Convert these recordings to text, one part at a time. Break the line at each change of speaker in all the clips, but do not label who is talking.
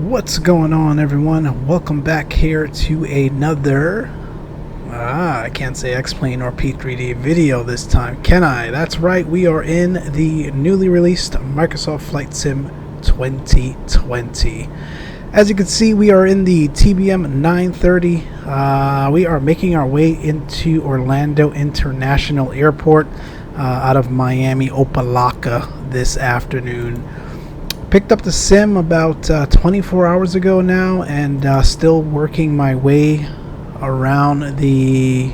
What's going on, everyone? Welcome back here to another I can't say Xplane or P3D video this time, can I? That's right, we are in the newly released Microsoft Flight Sim 2020. As you can see, we are in the TBM 930. We are making our way into Orlando International Airport out of Miami Opelika this afternoon. Picked up the sim about 24 hours ago now, and still working my way around the,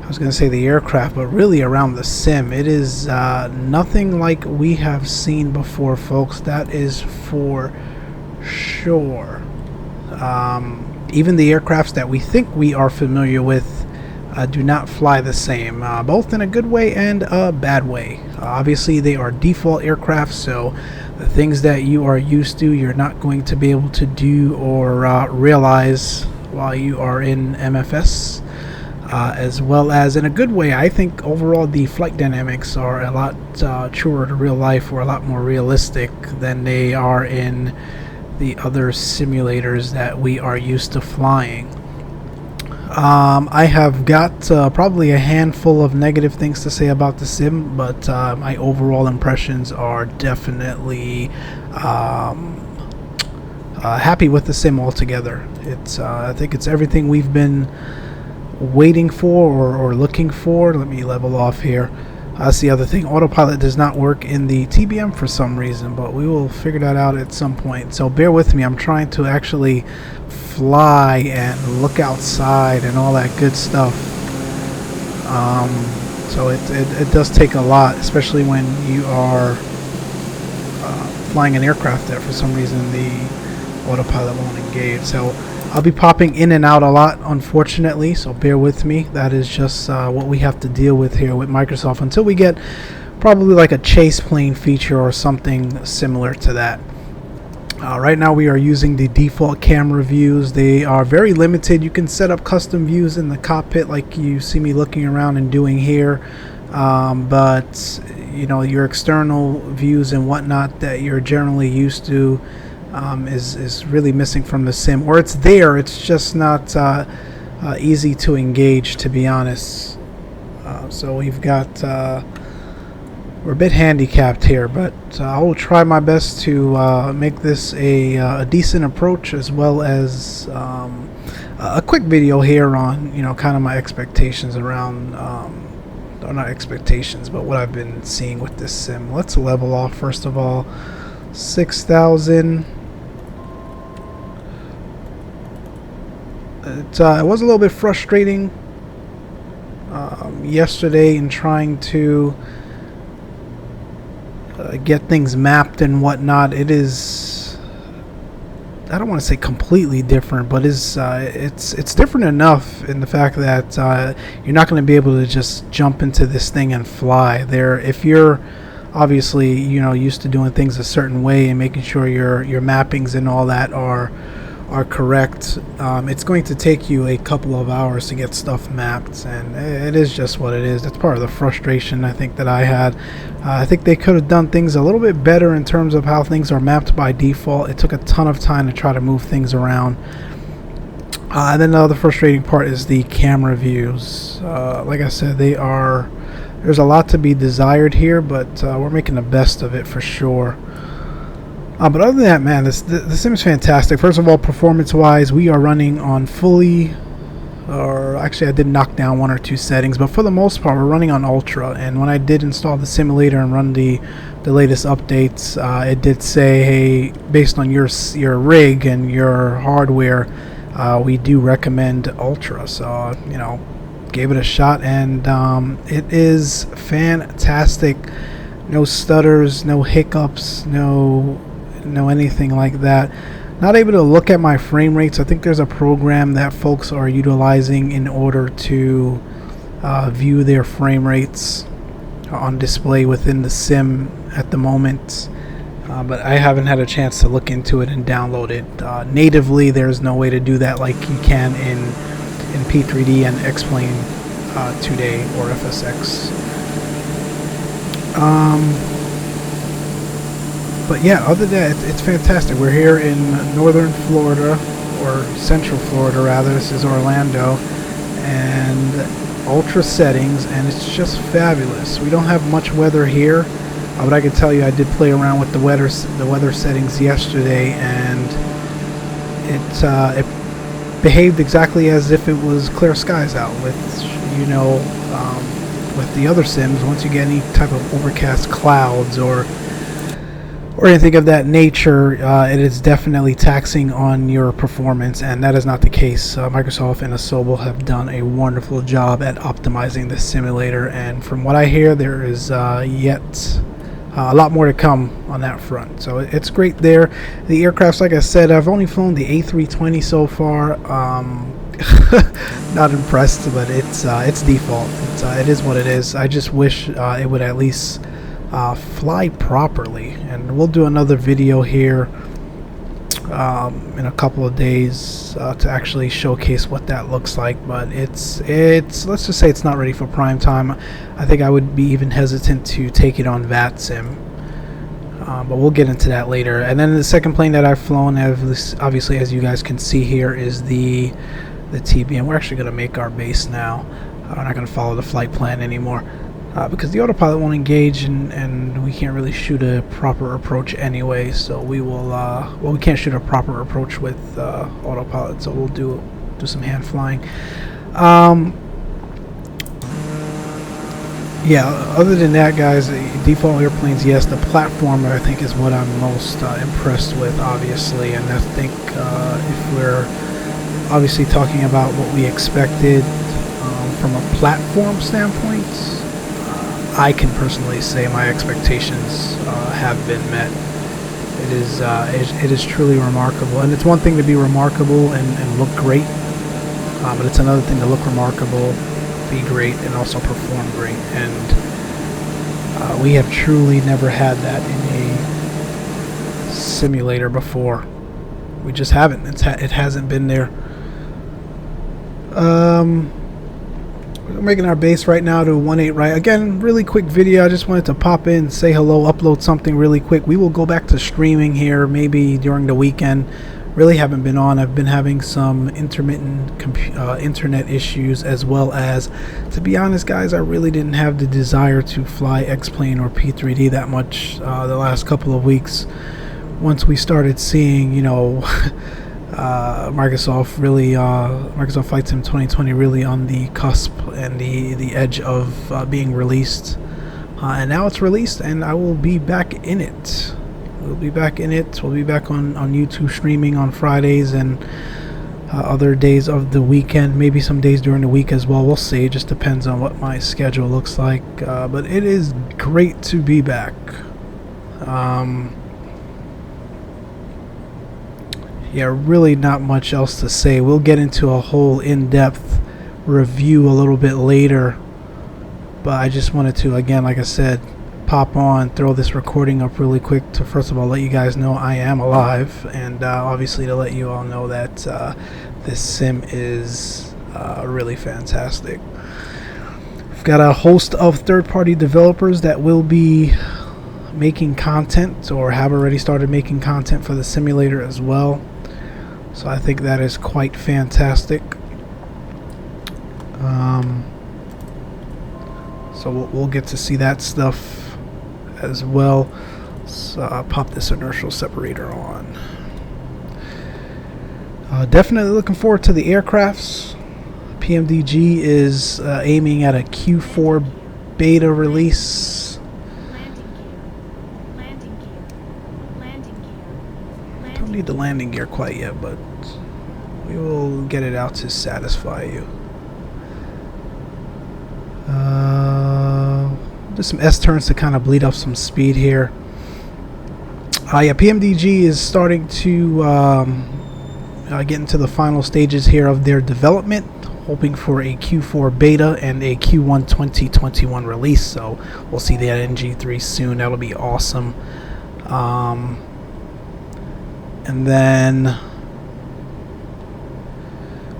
I was going to say the aircraft, but really around the sim. It is nothing like we have seen before, folks. That is for sure. Even the aircrafts that we think we are familiar with do not fly the same, both in a good way and a bad way. Obviously, they are default aircraft, so the things that you are used to, you're not going to be able to do or realize while you are in MFS, as well as in a good way. I think overall the flight dynamics are a lot truer to real life, or a lot more realistic than they are in the other simulators that we are used to flying. I have got probably a handful of negative things to say about the sim, but my overall impressions are definitely happy with the sim altogether. It's I think it's everything we've been waiting for or looking for. Let me level off here. That's the other thing. Autopilot does not work in the TBM for some reason, but we will figure that out at some point. So bear with me. I'm trying to actually fly and look outside and all that good stuff. So it does take a lot, especially when you are flying an aircraft that for some reason the autopilot won't engage. So I'll be popping in and out a lot, unfortunately, so bear with me. That is just what we have to deal with here with Microsoft until we get probably like a chase plane feature or something similar to that. Right now we are using the default camera views. They are very limited. You can set up custom views in the cockpit like you see me looking around and doing here, but you know, your external views and whatnot that you're generally used to is really missing from the sim, or it's there, it's just not easy to engage, to be honest. So we've got we're a bit handicapped here, but I will try my best to make this a decent approach, as well as a quick video here on, you know, kind of my expectations around or not expectations, but what I've been seeing with this sim. Let's level off first of all. 6,000. It was a little bit frustrating yesterday in trying to get things mapped and whatnot. It is, I don't want to say completely different, but it's different enough in the fact that you're not going to be able to just jump into this thing and fly there. If you're obviously, you know, used to doing things a certain way and making sure your mappings and all that are correct, it's going to take you a couple of hours to get stuff mapped, and it is just what it is. That's part of the frustration I think that I had. I think they could have done things a little bit better in terms of how things are mapped by default. It took a ton of time to try to move things around. And then the other frustrating part is the camera views. Like I said, there's a lot to be desired here, but we're making the best of it for sure. But other than that, man, the sim is fantastic. First of all, performance-wise, we are running on fully, or actually I did knock down one or two settings, but for the most part, we're running on Ultra. And when I did install the simulator and run the latest updates, it did say, hey, based on your rig and your hardware, we do recommend Ultra. So, you know, gave it a shot, and it is fantastic. No stutters, no hiccups, no anything like that. Not able to look at my frame rates. I think there's a program that folks are utilizing in order to view their frame rates on display within the sim at the moment, but I haven't had a chance to look into it and download it. Natively, there's no way to do that like you can in P3D and Xplane today, or FSX. But yeah, other than that, it's fantastic. We're here in northern Florida, or central Florida rather. This is Orlando, and ultra settings, and it's just fabulous. We don't have much weather here, but I can tell you I did play around with the weather settings yesterday, and it behaved exactly as if it was clear skies out. With with the other sims, once you get any type of overcast clouds or anything of that nature, it is definitely taxing on your performance, and that is not the case. Microsoft and Asobo have done a wonderful job at optimizing this simulator, and from what I hear, there is yet a lot more to come on that front. So it's great there. The aircrafts, like I said, I've only flown the A320 so far. Not impressed, but it's default. It is what it is. I just wish it would at least fly properly, and we'll do another video here in a couple of days to actually showcase what that looks like. But it's let's just say it's not ready for prime time. I think I would be even hesitant to take it on VATSIM, but we'll get into that later. And then the second plane that I've flown, obviously, as you guys can see here, is the TBM. We're actually going to make our base now. We're not going to follow the flight plan anymore. Because the autopilot won't engage, and we can't really shoot a proper approach anyway, so we will well, we can't shoot a proper approach with autopilot, so we'll do some hand flying. Yeah, other than that, guys, default airplanes, yes. The platform, I think, is what I'm most impressed with, obviously, and I think if we're obviously talking about what we expected from a platform standpoint, I can personally say my expectations have been met. It is truly remarkable, and it's one thing to be remarkable and look great, but it's another thing to look remarkable, be great, and also perform great. And we have truly never had that in a simulator before. We just haven't. It hasn't been there. We're making our base right now to 18 right. Again, really quick video. I just wanted to pop in, say hello, upload something really quick. We will go back to streaming here maybe during the weekend. Really haven't been on. I've been having some intermittent internet issues, as well as, to be honest, guys, I really didn't have the desire to fly Xplane or P3D that much the last couple of weeks. Once we started seeing, Microsoft Flight Sim 2020 really on the cusp and the edge of being released, and now it's released, and I will be back in it. We'll be back in it. We'll be back on YouTube streaming on Fridays and other days of the weekend, maybe some days during the week as well. We'll see. It just depends on what my schedule looks like, but it is great to be back. Yeah, really not much else to say. We'll get into a whole in-depth review a little bit later, but I just wanted to, again, like I said, pop on, throw this recording up really quick to, first of all, let you guys know I am alive, and obviously to let you all know that this sim is really fantastic. We've got a host of third-party developers that will be making content or have already started making content for the simulator as well. So I think that is quite fantastic. So we'll get to see that stuff as well. So pop this inertial separator on. Definitely looking forward to the aircrafts. PMDG is aiming at a Q4 beta release. Need the landing gear quite yet, but we will get it out to satisfy you. Do some S turns to kind of bleed off some speed here. Yeah, PMDG is starting to get into the final stages here of their development, hoping for a Q4 beta and a Q1 2021 release. So we'll see that in G3 soon. That'll be awesome. And then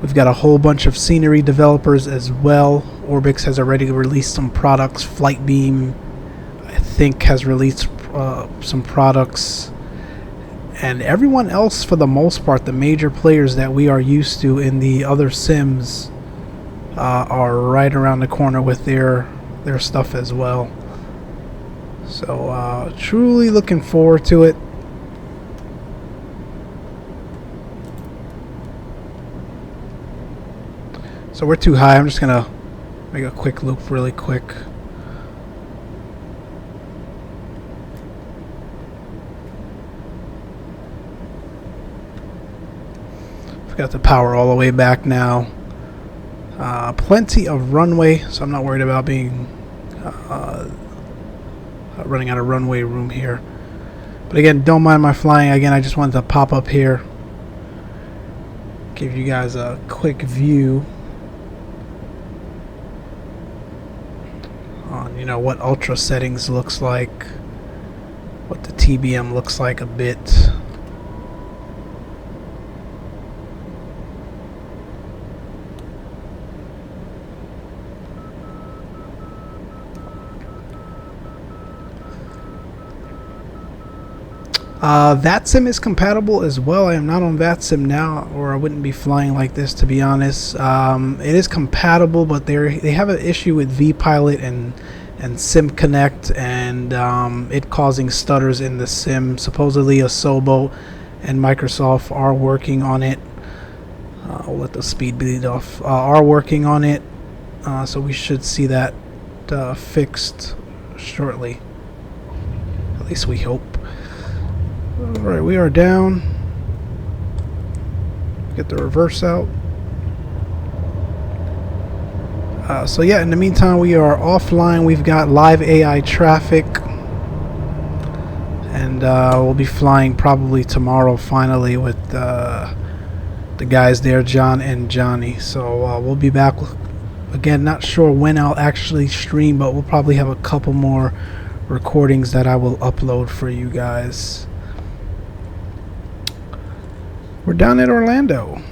we've got a whole bunch of scenery developers as well. ORBX has already released some products. Flightbeam, I think, has released some products, and everyone else, for the most part, the major players that we are used to in the other sims are right around the corner with their stuff as well. So truly looking forward to it. So we're too high. I'm just gonna make a quick loop really quick. Got the power all the way back now. Plenty of runway, so I'm not worried about being running out of runway room here. But again, don't mind my flying. Again, I just wanted to pop up here, give you guys a quick view on, you know, what ultra settings looks like, what the TBM looks like a bit. VATSIM is compatible as well. I am not on VATSIM now, or I wouldn't be flying like this, to be honest. It is compatible, but they have an issue with vPilot and Sim Connect, and it causing stutters in the sim. Supposedly Zibo and Microsoft are working on it. I'll let the speed bleed off. Are working on it, so we should see that fixed shortly. At least we hope. Alright, we are down. Get the reverse out. So yeah, in the meantime, we are offline. We've got live AI traffic, and we'll be flying probably tomorrow finally with the guys there, John and Johnny. So we'll be back. Again, not sure when I'll actually stream, but we'll probably have a couple more recordings that I will upload for you guys. We're down at Orlando.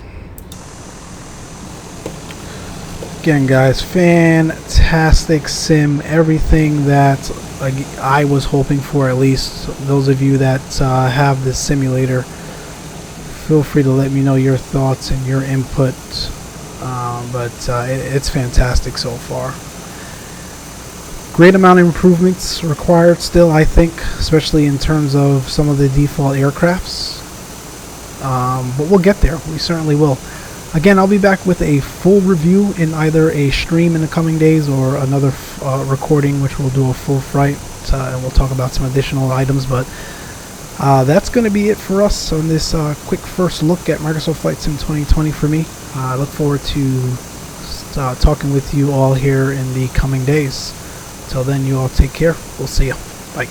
Again, guys, fantastic sim. Everything that I was hoping for, at least. Those of you that have this simulator, feel free to let me know your thoughts and your input. But it's fantastic so far. Great amount of improvements required still, I think, especially in terms of some of the default aircrafts. But we'll get there. We certainly will. Again, I'll be back with a full review in either a stream in the coming days or another recording, which we'll do a full flight, and we'll talk about some additional items. But that's going to be it for us on this quick first look at Microsoft Flight Sim 2020 for me. I look forward to talking with you all here in the coming days. Until then, you all take care. We'll see you. Bye.